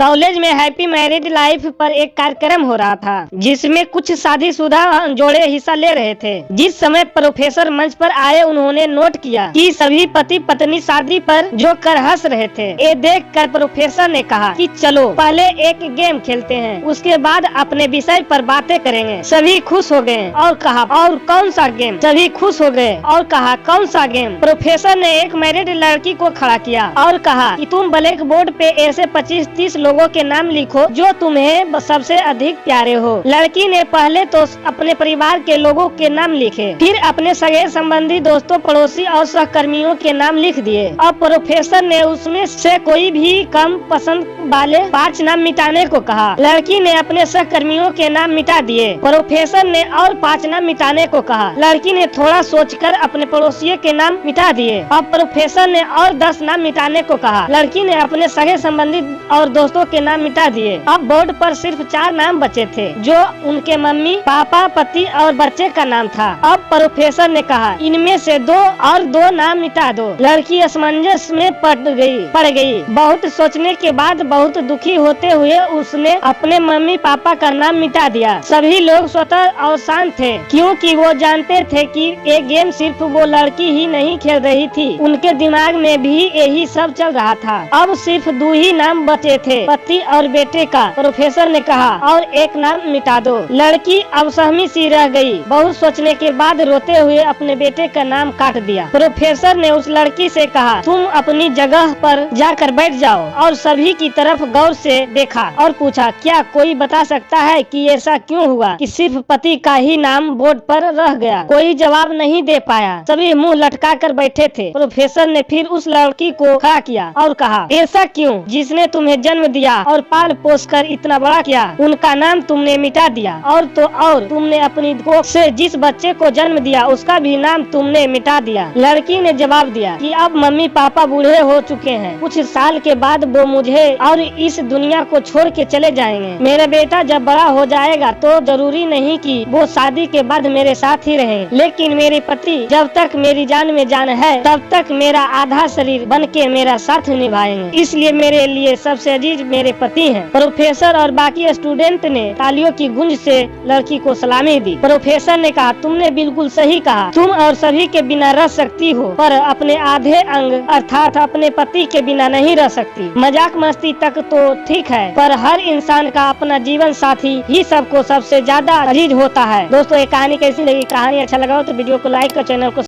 College में happy married life पर एक कार्यक्रम हो रहा था, जिसमें कुछ शादीशुदा जोड़े हिस्सा ले रहे थे। जिस समय प्रोफेसर मंच पर आए, उन्होंने नोट किया कि सभी पति पत्नी शादी पर जो कर हंस रहे थे। ये देखकर प्रोफेसर ने कहा कि चलो पहले एक गेम खेलते हैं, उसके बाद अपने विषय पर बातें करेंगे। सभी खुश हो गए और कहा, और कौन सा गेम? सभी खुश हो गए और कहा, कौन सा गेम? प्रोफेसर ने एक मैरिड लड़की को खड़ा किया और कहा कि तुम ब्लैक बोर्ड पे ऐसे 25-30 लोगों के नाम लिखो जो तुम्हें सबसे अधिक प्यारे हो। लड़की ने पहले तो अपने परिवार के लोगों के नाम लिखे, फिर अपने सगे संबंधी, दोस्तों, पड़ोसी और सहकर्मियों के नाम लिख दिए। अब प्रोफेसर ने उसमें से कोई भी कम पसंद वाले 5 नाम मिटाने को कहा। लड़की ने अपने सहकर्मियों के नाम मिटा दिए। प्रोफेसर ने और 5 नाम मिटाने को कहा। लड़की ने थोड़ा सोचकर अपने पड़ोसियों के नाम मिटा दिए। अब प्रोफेसर ने और 10 नाम मिटाने को कहा। लड़की ने अपने सगे संबंधी और दोस्तों के नाम मिटा दिए। अब बोर्ड पर सिर्फ 4 नाम बचे थे, जो उनके मम्मी, पापा, पति और बच्चे का नाम था। अब प्रोफेसर ने कहा, इनमें से 2 नाम मिटा दो। लड़की असमंजस में पड़ गई। बहुत सोचने के बाद बहुत दुखी होते हुए उसने अपने मम्मी पापा का नाम मिटा दिया। सभी लोग स्वतः और शांत थे, क्योंकि वो जानते थे कि ये गेम सिर्फ वो लड़की ही नहीं खेल रही थी, उनके दिमाग में भी यही सब चल रहा था। अब सिर्फ 2 ही नाम बचे थे, पति और बेटे का। प्रोफेसर ने कहा, और एक नाम मिटा दो। लड़की अब सहमी सी रह गई। बहुत सोचने के बाद रोते हुए अपने बेटे का नाम काट दिया। प्रोफेसर ने उस लड़की से कहा, तुम अपनी जगह पर जाकर बैठ जाओ, और सभी की तरफ गौर से देखा और पूछा, क्या कोई बता सकता है कि ऐसा क्यों हुआ कि सिर्फ पति का ही नाम बोर्ड पर रह गया? कोई जवाब नहीं दे पाया। सभी मुंह लटका कर बैठे थे। प्रोफेसर ने फिर उस लड़की को खड़ा किया और कहा, ऐसा क्यों? जिसने तुम्हें जन्म दिया और पाल पोस कर इतना बड़ा किया, उनका नाम तुमने मिटा दिया। और तो और तुमने अपनी कोख से जिस बच्चे को जन्म दिया, उसका भी नाम तुमने मिटा दिया। लड़की ने जवाब दिया कि अब मम्मी पापा बूढ़े हो चुके हैं, कुछ साल के बाद वो मुझे और इस दुनिया को छोड़ के चले जाएंगे। मेरा बेटा जब बड़ा हो जाएगा तो जरूरी नहीं कि वो शादी के बाद मेरे साथ ही रहे, लेकिन मेरे पति जब तक मेरी जान में जान है, तब तक मेरा आधा शरीर बन के मेरा साथ निभाएंगे। इसलिए मेरे लिए सबसे अजीज मेरे पति हैं। प्रोफेसर और बाकी स्टूडेंट ने तालियों की गूंज से लड़की को सलामी दी। प्रोफेसर ने कहा, तुमने बिल्कुल सही कहा। तुम और सभी के बिना रह सकती हो, पर अपने आधे अंग अर्थात अपने पति के बिना नहीं रह सकती। मजाक मस्ती तक तो ठीक है, पर हर इंसान का अपना जीवन साथी ही सबको सबसे ज्यादा अजीज होता है। दोस्तों, ये कहानी कैसी लगी? कहानी अच्छा लगा हो तो वीडियो को लाइक और चैनल को